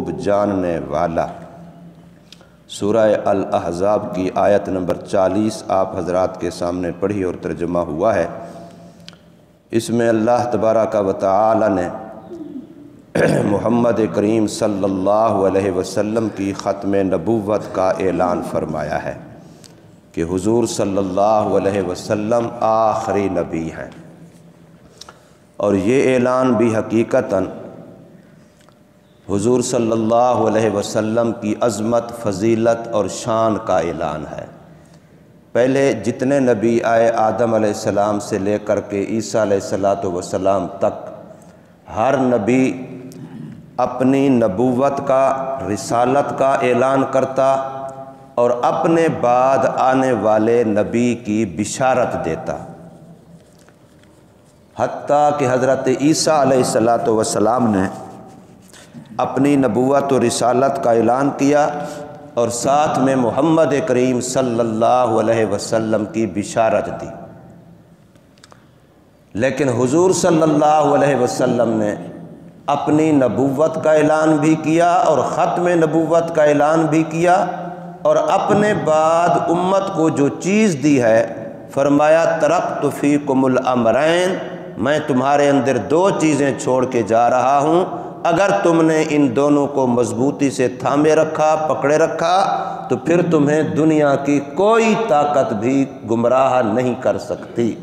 خوب جاننے والا۔ سورہ الاحزاب کی آیت نمبر 40 آپ حضرات کے سامنے پڑھی اور ترجمہ ہوا ہے۔ اس میں اللہ تبارک و تعالی نے محمد کریم صلی اللہ علیہ وسلم کی ختم نبوت کا اعلان فرمایا ہے کہ حضور صلی اللہ علیہ وسلم آخری نبی ہیں، اور یہ اعلان بھی حقیقتاً حضور صلی اللہ علیہ وسلم کی عظمت، فضیلت اور شان کا اعلان ہے۔ پہلے جتنے نبی آئے آدم علیہ السلام سے لے کر کے عیسیٰ علیہ السلام تک، ہر نبی اپنی نبوت کا، رسالت کا اعلان کرتا اور اپنے بعد آنے والے نبی کی بشارت دیتا، حتیٰ کہ حضرت عیسیٰ علیہ السلام نے اپنی نبوت و رسالت کا اعلان کیا اور ساتھ میں محمد کریم صلی اللہ علیہ وسلم کی بشارت دی۔ لیکن حضور صلی اللہ علیہ وسلم نے اپنی نبوت کا اعلان بھی کیا اور ختم نبوت کا اعلان بھی کیا، اور اپنے بعد امت کو جو چیز دی ہے فرمایا ترکت فیکم الامرین، میں تمہارے اندر دو چیزیں چھوڑ کے جا رہا ہوں، اگر تم نے ان دونوں کو مضبوطی سے تھامے رکھا، پکڑے رکھا، تو پھر تمہیں دنیا کی کوئی طاقت بھی گمراہ نہیں کر سکتی۔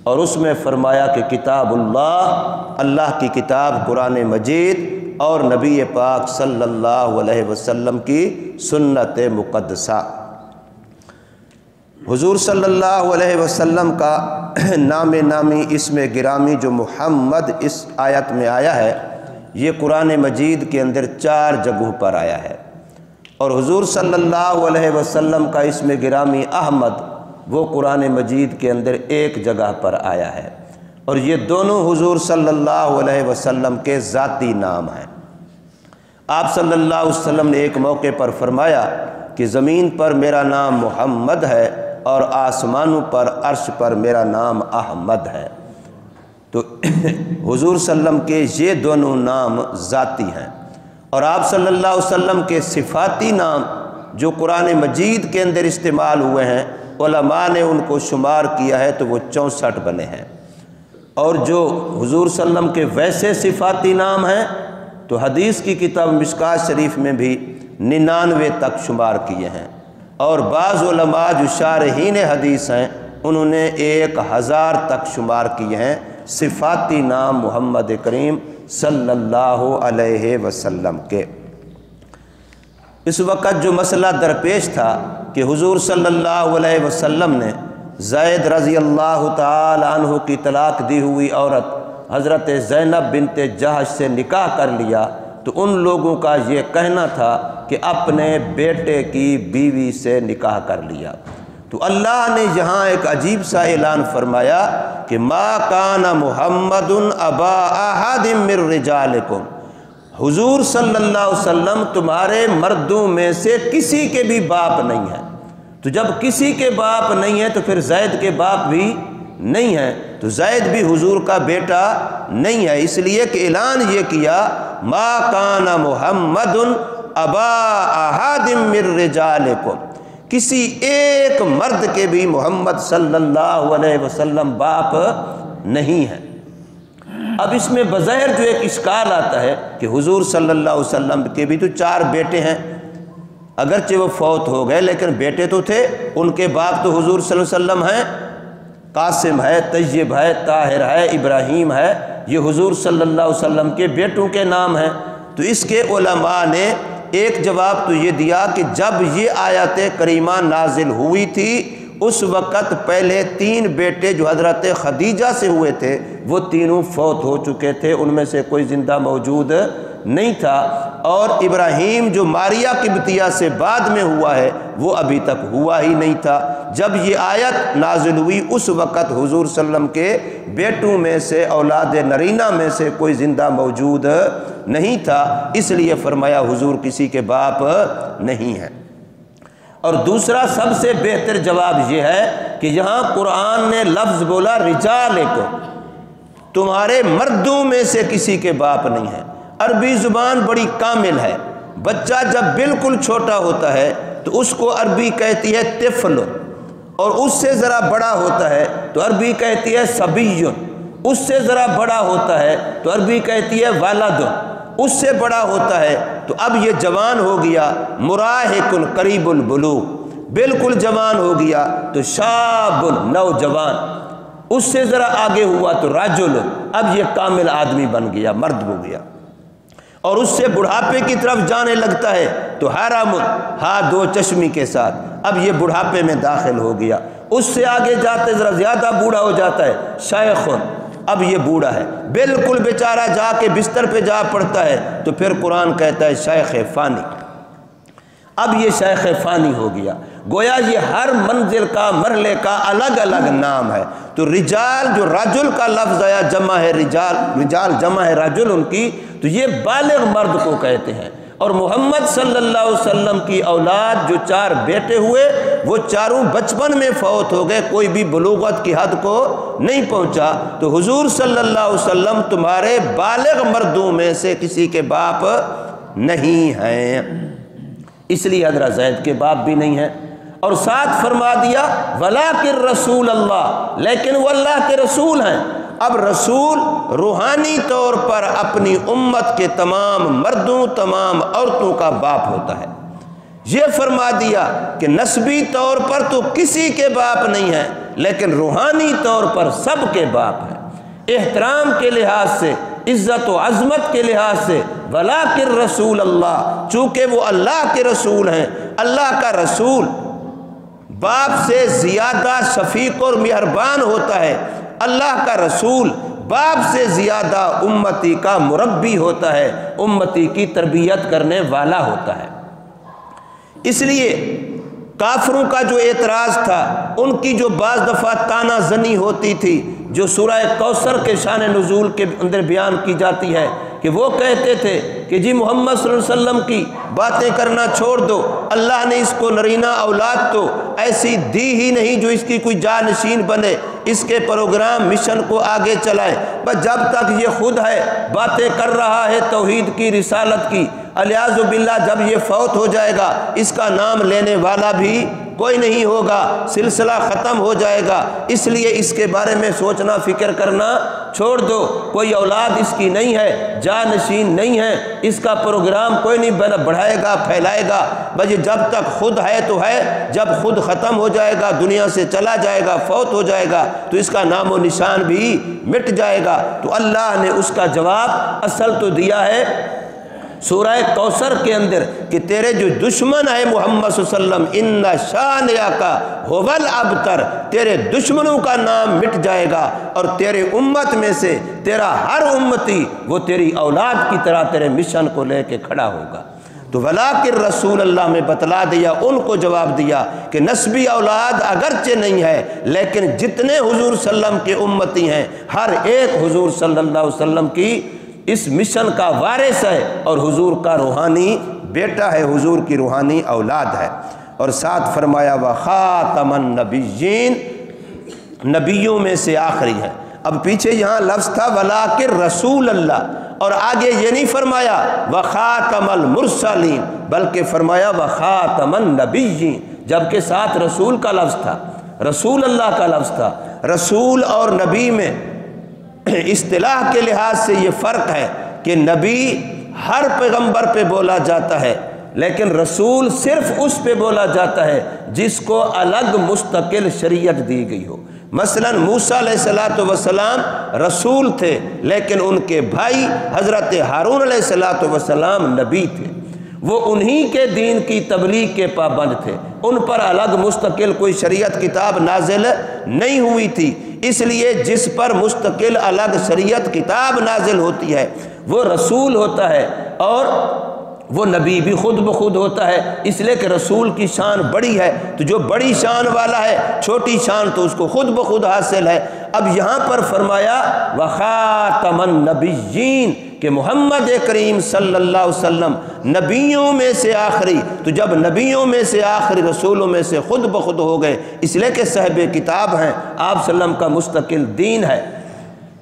اور اس میں فرمایا کہ کتاب اللہ، اللہ کی کتاب قرآن مجید، اور نبی پاک صلی اللہ علیہ وسلم کی سنت مقدسہ۔ حضور صلی اللہ علیہ وسلم کا نام نامی اسم گرامی جو محمد اس آیت میں آیا ہے، یہ قرآن مجید کے اندر 4 جگہوں پر آیا ہے، اور حضور صلی اللہ علیہ وسلم کا اسم گرامی احمد وہ قرآن مجید کے اندر 1 جگہ پر آیا ہے، اور یہ دونوں حضور صلی اللہ علیہ وسلم کے ذاتی نام ہیں۔ آپ صلی اللہ علیہ وسلم نے ایک موقع پر فرمایا کہ زمین پر میرا نام محمد ہے اور آسمانوں پر عرش پر میرا نام احمد ہے۔ تو حضور صلی اللہ علیہ وسلم کے یہ دونوں نام ذاتی ہیں، اور آپ صلی اللہ علیہ وسلم کے صفاتی نام جو قرآن مجید کے اندر استعمال ہوئے ہیں، علماء نے ان کو شمار کیا ہے تو وہ 64 بنے ہیں، اور جو حضور صلی اللہ علیہ وسلم کے ویسے صفاتی نام ہیں تو حدیث کی کتاب مشکوٰۃ شریف میں بھی 99 تک شمار کیے ہیں، اور بعض علماء جو شارحین حدیث ہیں انہوں نے 1000 تک شمار کیے ہیں صفاتی نام محمد کریم صلی اللہ علیہ وسلم کے۔ اس وقت جو مسئلہ درپیش تھا کہ حضور صلی اللہ علیہ وسلم نے زید رضی اللہ تعالی عنہ کی طلاق دی ہوئی عورت حضرت زینب بنت جہش سے نکاح کر لیا، تو ان لوگوں کا یہ کہنا تھا کہ اپنے بیٹے کی بیوی سے نکاح کر لیا۔ تو اللہ نے یہاں ایک عجیب سا اعلان فرمایا کہ ما کان محمد ابا احد من رجالکم، حضور صلی اللہ علیہ وسلم تمہارے مردوں میں سے کسی کے بھی باپ نہیں ہیں۔ تو جب کسی کے باپ نہیں ہیں تو پھر زید کے باپ بھی نہیں ہیں، تو زید بھی حضور کا بیٹا نہیں ہے، اس لیے کہ اعلان یہ کیا ما کان محمد ابا احد من رجالکم، کسی ایک مرد کے بھی محمد صلی اللہ علیہ وسلم باپ نہیں ہیں۔ اب اس میں بظاہر جو ایک اشکال آتا ہے کہ حضور صلی اللہ علیہ وسلم کے بھی تو 4 بیٹے ہیں، اگرچہ وہ فوت ہو گئے لیکن بیٹے تو تھے، ان کے باپ تو حضور صلی اللہ علیہ وسلم ہیں، قاسم ہے، طیب ہے، طاہر ہے، ابراہیم ہے، یہ حضور صلی اللہ علیہ وسلم کے بیٹوں کے نام ہیں۔ تو اس کے علماء نے ایک جواب تو یہ دیا کہ جب یہ آیت کریمہ نازل ہوئی تھی اس وقت پہلے 3 بیٹے جو حضرت خدیجہ سے ہوئے تھے وہ تینوں فوت ہو چکے تھے، ان میں سے کوئی زندہ موجود نہیں تھا، اور ابراہیم جو ماریہ قبطیہ سے بعد میں ہوا ہے وہ ابھی تک ہوا ہی نہیں تھا۔ جب یہ آیت نازل ہوئی اس وقت حضور صلی اللہ علیہ وسلم کے بیٹوں میں سے، اولاد نرینہ میں سے کوئی زندہ موجود نہیں تھا، اس لیے فرمایا حضور کسی کے باپ نہیں ہیں۔ اور دوسرا سب سے بہتر جواب یہ ہے کہ یہاں قرآن نے لفظ بولا رجالکم، تمہارے مردوں میں سے کسی کے باپ نہیں ہیں۔ عربی زبان بڑی کامل ہے، بچہ جب بالکل چھوٹا ہوتا ہے تو اس کو عربی کہتی ہے طفل، اور اس سے ذرا بڑا ہوتا ہے تو عربی کہتی ہے صبی، اس سے ذرا بڑا ہوتا ہے تو عربی کہتی ہے ولد، اس سے بڑا ہوتا ہے تو اب یہ جوان ہو گیا مراہق قریب البلوغ، بالکل جوان ہو گیا تو شاب نوجوان، اس سے ذرا آگے ہوا تو رجل، اب یہ کامل آدمی بن گیا، مرد ہو گیا، اور اس سے بڑھاپے کی طرف جانے لگتا ہے تو حرام، ہاں دو چشمی کے ساتھ، اب یہ بڑھاپے میں داخل ہو گیا، اس سے آگے جاتے ذرا زیادہ بوڑھا ہو جاتا ہے شیخ، اب یہ بوڑھا ہے، بالکل بیچارہ جا کے بستر پہ جا پڑتا ہے تو پھر قرآن کہتا ہے شیخ فانی، اب یہ شیخ فانی ہو گیا۔ گویا یہ ہر منزل کا مرحلے کا الگ الگ نام ہے۔ تو رجال جو رجل کا لفظ آیا جمع ہے رجال، رجال جمع ہے رجل ان کی، تو یہ بالغ مرد کو کہتے ہیں۔ اور محمد صلی اللہ علیہ وسلم کی اولاد جو 4 بیٹے ہوئے وہ چاروں بچپن میں فوت ہو گئے، کوئی بھی بلوغت کی حد کو نہیں پہنچا، تو حضور صلی اللہ علیہ وسلم تمہارے بالغ مردوں میں سے کسی کے باپ نہیں ہیں، اس لیے حضرت زید کے باپ بھی نہیں ہیں۔ اور ساتھ فرما دیا وَلَٰكِن رسول اللہ، لیکن وہ اللہ کے رسول ہیں۔ اب رسول روحانی طور پر اپنی امت کے تمام مردوں تمام عورتوں کا باپ ہوتا ہے۔ یہ فرما دیا کہ نسبی طور پر تو کسی کے باپ نہیں ہے، لیکن روحانی طور پر سب کے باپ ہیں۔ احترام کے لحاظ سے، عزت و عظمت کے لحاظ سے وَلَٰكِن رسول اللہ، چونکہ وہ اللہ کے رسول ہیں۔ اللہ کا رسول باپ سے زیادہ شفیق اور مہربان ہوتا ہے، اللہ کا رسول باپ سے زیادہ امتی کا مربی ہوتا ہے، امتی کی تربیت کرنے والا ہوتا ہے۔ اس لیے کافروں کا جو اعتراض تھا، ان کی جو بعض دفعہ تانا زنی ہوتی تھی، جو سورہ کوثر کے شان نزول کے اندر بیان کی جاتی ہے کہ وہ کہتے تھے کہ جی محمد صلی اللہ علیہ وسلم کی باتیں کرنا چھوڑ دو، اللہ نے اس کو نرینہ اولاد تو ایسی دی ہی نہیں جو اس کی کوئی جانشین بنے، اس کے پروگرام مشن کو آگے چلائے، بس جب تک یہ خود ہے باتیں کر رہا ہے توحید کی رسالت کی، الیاذ باللہ جب یہ فوت ہو جائے گا اس کا نام لینے والا بھی کوئی نہیں ہوگا، سلسلہ ختم ہو جائے گا، اس لیے اس کے بارے میں سوچنا فکر کرنا چھوڑ دو، کوئی اولاد اس کی نہیں ہے، جانشین نہیں ہے، اس کا پروگرام کوئی نہیں بڑھائے گا پھیلائے گا، بس جب تک خود ہے تو ہے، جب خود ختم ہو جائے گا دنیا سے چلا جائے گا فوت ہو جائے گا تو اس کا نام و نشان بھی مٹ جائے گا۔ تو اللہ نے اس کا جواب اصل تو دیا ہے سورہ کوثر کے اندر کہ تیرے جو دشمن ہے محمد صلی اللہ علیہ وسلم ان شانئک ھو الابتر، تیرے دشمنوں کا نام مٹ جائے گا، اور تیرے امت میں سے تیرا ہر امتی وہ تیری اولاد کی طرح تیرے مشن کو لے کے کھڑا ہوگا۔ تو وَلَٰكِن رسول اللہ میں بتلا دیا، ان کو جواب دیا کہ نسبی اولاد اگرچہ نہیں ہے لیکن جتنے حضور صلی اللہ علیہ وسلم کے امتی ہیں ہر ایک حضور صلی اللہ علیہ وسلم کی اس مشن کا وارث ہے، اور حضور کا روحانی بیٹا ہے، حضور کی روحانی اولاد ہے۔ اور ساتھ فرمایا وَخَاتَمَ النَّبِيِّينَ، نبیوں میں سے آخری ہے۔ اب پیچھے یہاں لفظ تھا وَلَٰكِن رسول اللہ، اور آگے یہ نہیں فرمایا وَخَاتَمَ الْمُرْسَلِينَ، بلکہ فرمایا وَخَاتَمَ النَّبِيِّينَ، جبکہ ساتھ رسول کا لفظ تھا، رسول اللہ کا لفظ تھا۔ رسول اور نبی میں اصطلاح کے لحاظ سے یہ فرق ہے کہ نبی ہر پیغمبر پہ بولا جاتا ہے، لیکن رسول صرف اس پہ بولا جاتا ہے جس کو الگ مستقل شریعت دی گئی ہو۔ مثلا موسیٰ علیہ السلام رسول تھے، لیکن ان کے بھائی حضرت ہارون علیہ السلام نبی تھے، وہ انہی کے دین کی تبلیغ کے پابند تھے، ان پر الگ مستقل کوئی شریعت کتاب نازل نہیں ہوئی تھی، اس لیے جس پر مستقل الگ شریعت کتاب نازل ہوتی ہے وہ رسول ہوتا ہے، اور وہ نبی بھی خود بخود ہوتا ہے، اس لیے کہ رسول کی شان بڑی ہے، تو جو بڑی شان والا ہے چھوٹی شان تو اس کو خود بخود حاصل ہے۔ اب یہاں پر فرمایا وَخَاتَمَ النَّبِيِّينَ کہ محمد کریم صلی اللہ علیہ وسلم نبیوں میں سے آخری، تو جب نبیوں میں سے آخری رسولوں میں سے خود بخود ہو گئے، اس لیے کہ صاحب کتاب ہیں، آپ صلی اللہ علیہ وسلم کا مستقل دین ہے۔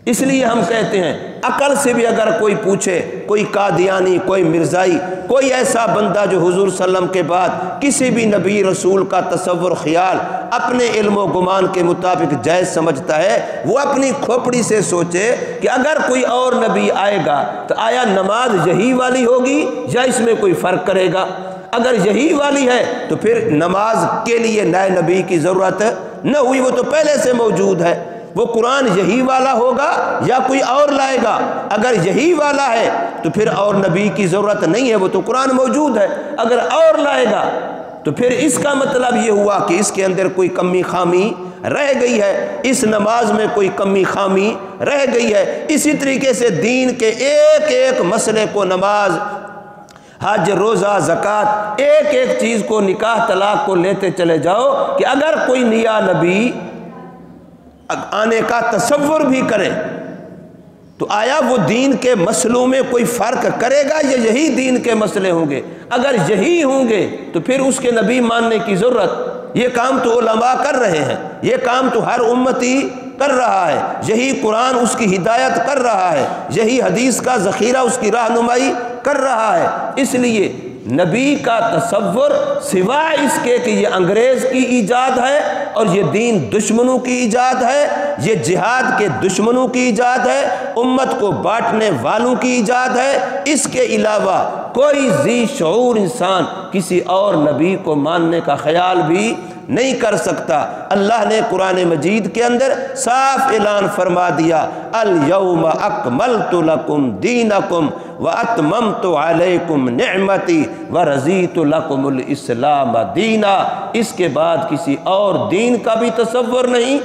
اس لیے ہم کہتے ہیں عقل سے بھی اگر کوئی پوچھے، کوئی قادیانی، کوئی مرزائی، کوئی ایسا بندہ جو حضور صلی اللہ علیہ وسلم کے بعد کسی بھی نبی رسول کا تصور خیال اپنے علم و گمان کے مطابق جائز سمجھتا ہے، وہ اپنی کھوپڑی سے سوچے کہ اگر کوئی اور نبی آئے گا تو آیا نماز یہی والی ہوگی یا اس میں کوئی فرق کرے گا؟ اگر یہی والی ہے تو پھر نماز کے لیے نئے نبی کی ضرورت نہ ہوئی، وہ تو پہلے سے موجود ہے۔ وہ قرآن یہی والا ہوگا یا کوئی اور لائے گا؟ اگر یہی والا ہے تو پھر اور نبی کی ضرورت نہیں ہے، وہ تو قرآن موجود ہے۔ اگر اور لائے گا تو پھر اس کا مطلب یہ ہوا کہ اس کے اندر کوئی کمی خامی رہ گئی ہے، اس نماز میں کوئی کمی خامی رہ گئی ہے۔ اسی طریقے سے دین کے ایک ایک مسئلے کو، نماز، حج، روزہ، زکوٰۃ، ایک ایک چیز کو، نکاح طلاق کو لیتے چلے جاؤ کہ اگر کوئی نیا نبی آنے کا تصور بھی کرے تو آیا وہ دین کے مسئلوں میں کوئی فرق کرے گا یا یہی دین کے مسئلے ہوں گے؟ اگر یہی ہوں گے تو پھر اس کے نبی ماننے کی ضرورت، یہ کام تو علماء کر رہے ہیں، یہ کام تو ہر امتی کر رہا ہے، یہی قرآن اس کی ہدایت کر رہا ہے، یہی حدیث کا ذخیرہ اس کی رہنمائی کر رہا ہے۔ اس لیے نبی کا تصور سوائے اس کے کہ یہ انگریز کی ایجاد ہے اور یہ دین دشمنوں کی ایجاد ہے، یہ جہاد کے دشمنوں کی ایجاد ہے، امت کو بانٹنے والوں کی ایجاد ہے، اس کے علاوہ کوئی ذی شعور انسان کسی اور نبی کو ماننے کا خیال بھی نہیں کر سکتا۔ اللہ نے قرآن مجید کے اندر صاف اعلان فرما دیا، الیوم اکملت لکم دینکم واتممت علیکم نعمتی ورضیت لکم الاسلام دینا۔ اس کے بعد کسی اور دین کا بھی تصور نہیں،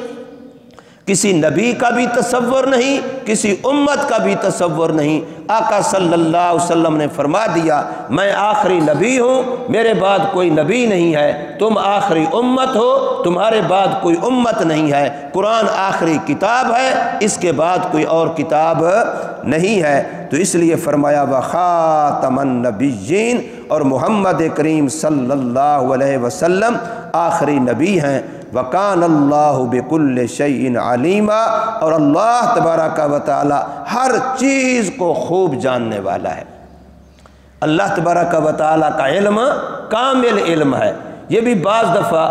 کسی نبی کا بھی تصور نہیں، کسی امت کا بھی تصور نہیں۔ آقا صلی اللہ علیہ وسلم نے فرما دیا، میں آخری نبی ہوں، میرے بعد کوئی نبی نہیں ہے، تم آخری امت ہو، تمہارے بعد کوئی امت نہیں ہے، قرآن آخری کتاب ہے، اس کے بعد کوئی اور کتاب نہیں ہے۔ تو اس لیے فرمایا وخاتم النبیین، اور محمد کریم صلی اللہ علیہ وسلم آخری نبی ہیں۔ وَكَانَ اللَّهُ بِكُلِّ شَيْءٍ عَلِيمًا، اور اللہ تبارک و تعالی ہر چیز کو خوب جاننے والا ہے۔ اللہ تبارک و تعالی کا علم کامل علم ہے۔ یہ بھی بعض دفعہ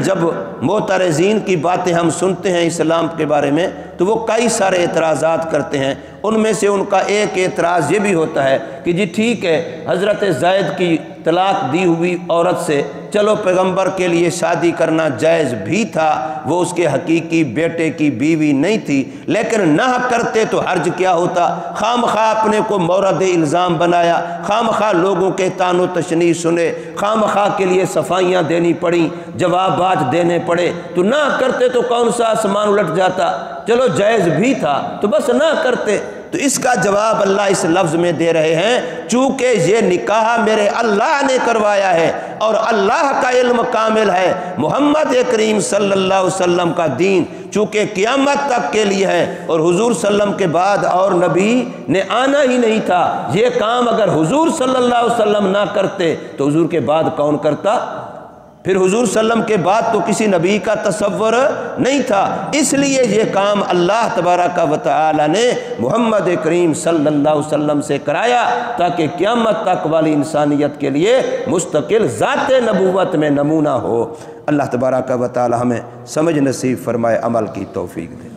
جب معترضین کی باتیں ہم سنتے ہیں اسلام کے بارے میں تو وہ کئی سارے اعتراضات کرتے ہیں، ان میں سے ان کا ایک اعتراض یہ بھی ہوتا ہے کہ جی ٹھیک ہے، حضرت زید کی طلاق دی ہوئی عورت سے چلو پیغمبر کے لیے شادی کرنا جائز بھی تھا، وہ اس کے حقیقی بیٹے کی بیوی نہیں تھی، لیکن نہ کرتے تو حرج کیا ہوتا؟ خواہ مخواہ اپنے کو مورد الزام بنایا، خواہ مخواہ لوگوں کے طعن و تشنیع سنے، خواہ مخواہ کے لیے صفائیاں دینی پڑیں، جوابات دینے پڑے، تو نہ کرتے تو کون سا آسمان الٹ جاتا؟ چلو جائز بھی تھا تو بس نہ کرتے۔ تو اس کا جواب اللہ اس لفظ میں دے رہے ہیں، چونکہ یہ نکاح میرے اللہ نے کروایا ہے اور اللہ کا علم کامل ہے، محمد کریم صلی اللہ علیہ وسلم کا دین چونکہ قیامت تک کے لیے ہے اور حضور صلی اللہ علیہ وسلم کے بعد اور نبی نے آنا ہی نہیں تھا، یہ کام اگر حضور صلی اللہ علیہ وسلم نہ کرتے تو حضور کے بعد کون کرتا؟ پھر حضور صلی اللہ علیہ وسلم کے بعد تو کسی نبی کا تصور نہیں تھا، اس لیے یہ کام اللہ تبارک و تعالی نے محمد کریم صلی اللہ علیہ وسلم سے کرایا تاکہ قیامت تک والی انسانیت کے لیے مستقل ذات نبوت میں نمونہ ہو۔ اللہ تبارک و تعالی ہمیں سمجھ نصیب فرمائے، عمل کی توفیق دے۔